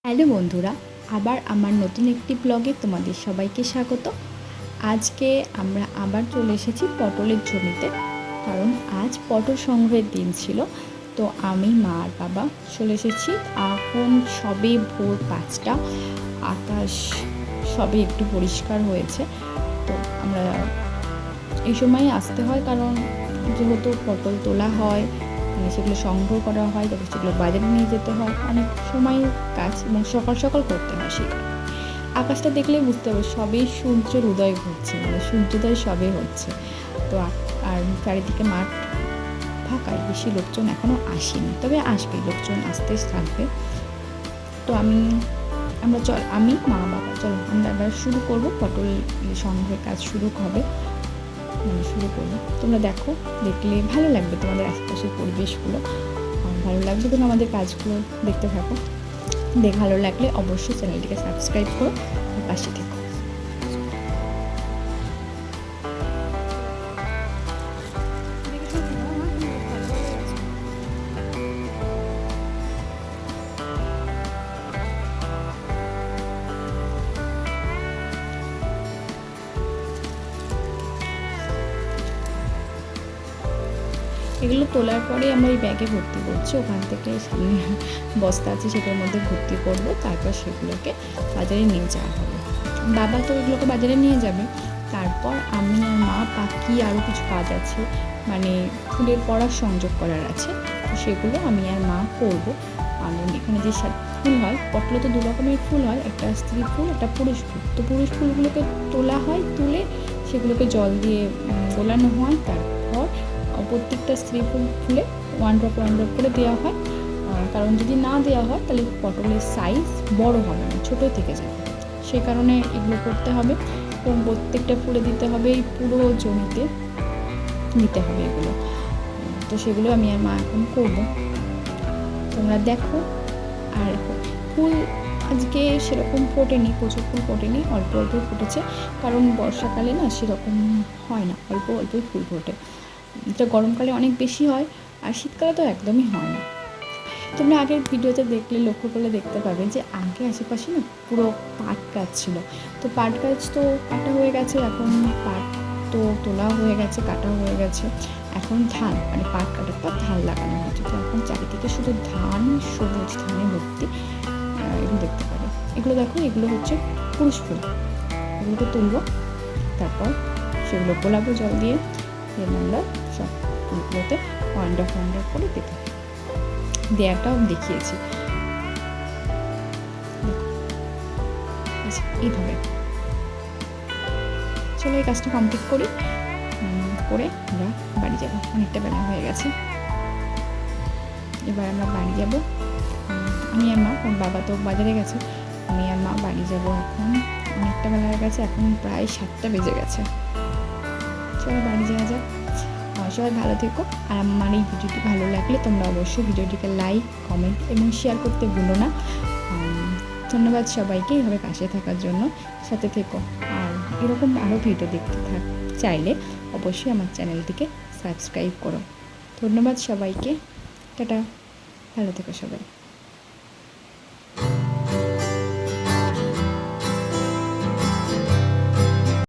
Hello বন্ধুরা, আবার আমার নতুন একটি ব্লগে তোমাদের সবাইকে স্বাগত। আজকে আমরা আবার চলে এসেছি পটলের জমিতে, কারণ আজ পটল সংগ্রহের দিন ছিল। তো আমি, মা আর বাবা চলে এসেছি। এখন সবে ভোর 5টা, আকাশ সবে একটু পরিষ্কার হয়েছে। তো আমরা এই সময় আসতে হয়, কারণ যেহেতু পটল তোলা হয়, সেগুলো সংগ্রহ করা হয়, তারপর সেগুলো বাজারে নিয়ে যেতে হয়, অনেক সময় কাজ এবং সকাল সকাল করতে হয়। সেই আকাশটা দেখলেই বুঝতে হবে সবেই সূর্যের উদয় ঘটছে, মানে সূর্যোদয় সবে হচ্ছে। তো আর চারিদিকে মাঠ ফাঁকায়, বেশি লোকজন এখনও আসেনি, তবে আসবে, লোকজন আসতে থাকবে। তো আমি, মা, বাবা চলো আমরা এবার শুরু করবো, পটল সংগ্রহের কাজ শুরু হবে, শুরু করবো। তোমরা দেখো, দেখলে ভালো লাগবে, তোমাদের আশেপাশের পরিবেশগুলো ভালো লাগবে, তোমরা আমাদের কাজগুলো দেখতে থাকো। ভালো লাগলে অবশ্যই চ্যানেলটিকে সাবস্ক্রাইব করো, পাশে থেকো। এগুলো তোলার পরে আমরা এই ব্যাগে ভর্তি করছি, ওখান থেকে সামনে বস্তা আছে সেটার মধ্যে ভর্তি করব, তারপর সেগুলোকে বাজারে নিয়ে যাওয়া হবে। বাবা তো এগুলোকে বাজারে নিয়ে যাবে, তারপর আমি আর মা বাকি আরও কিছু কাজ আছে, মানে ফুলের পরাগ সংযোগ করার আছে, তো সেগুলো আমি আর মা করব। কারণ এখানে যে ফুল হয়, পটলে তো 2 রকমের ফুল হয়, একটা স্ত্রী ফুল, একটা পুরুষ ফুল। তো পুরুষ ফুলগুলোকে তোলা হয়, তুলে সেগুলোকে জল দিয়ে গোলানো হয়, তারপর প্রত্যেকটা স্ত্রী ফুলে 1 ড্রপ করে দেওয়া হয়। কারণ যদি না দেওয়া হয় তাহলে পটলের সাইজ বড় হবে না, ছোটো থেকে যাবে, সে কারণে এগুলো করতে হবে। এবং প্রত্যেকটা ফুলে দিতে হবে, এই পুরো জমিতে দিতে হবে এগুলো। তো সেগুলো আমি আর মা এখন করবো, তোমরা দেখো। আর ফুল আজকে সেরকম ফোটেনি, প্রচুর ফুল ফোটেনি, অল্প অল্প ফুটেছে, কারণ বর্ষাকালে না সেরকম হয় না, অল্প অল্পই ফুল ফোটে। এটা গরমকালে অনেক বেশি হয়, আর শীতকালে তো একদমই হয় না। তোমরা আগের ভিডিওতে দেখলে, লক্ষ্য করলে দেখতে পাবে যে আগে আশেপাশে না পুরো পাট গাছ ছিল। তো পাট গাছ তো কাটা হয়ে গেছে, এখন পাট তো তোলা হয়ে গেছে, কাটা হয়ে গেছে, এখন ধান, মানে পাট কাটার পর ধান লাগানো হয়েছে। তো এখন চারিদিকে শুধু ধান, সবুজ ধানে ভর্তি, এগুলো দেখতে পাবে। এগুলো দেখো, এগুলো হচ্ছে পুরুষ ফুল, এগুলোকে তুলবো, তারপর সেগুলো গোলাবো জল দিয়ে, আমরা সব ফুলগুলোতে 1 ড্রপ করে দেবো। দেয়াটাও দেখিয়েছি, এইভাবে। চলো এই কাজটা কমপ্লিট করি, করে আমরা বাড়ি যাবো, অনেকটা বেলা হয়ে গেছে। এবার আমরা বাড়ি যাব, আমি আর মা, কারণ বাবা তো বাজারে গেছে, আমি আর মা বাড়ি যাব। এখন অনেকটা বেলা হয়ে গেছে, এখন প্রায় 7টা বেজে গেছে। চলো বাড়ি যাওয়া যাক। সবাই ভালো থেকো, আর আমার এই ভিডিওটি ভালো লাগলে তোমরা অবশ্যই ভিডিওটিকে লাইক, কমেন্ট এবং শেয়ার করতে ভুলো না। ধন্যবাদ সবাইকে এইভাবে পাশে থাকার জন্য, সাথে থেকো। আর এরকম আরও ভিডিও দেখতে চাইলে অবশ্যই আমার চ্যানেলটিকে সাবস্ক্রাইব করো। ধন্যবাদ সবাইকে, টাটা, ভালো থেকো সবাই।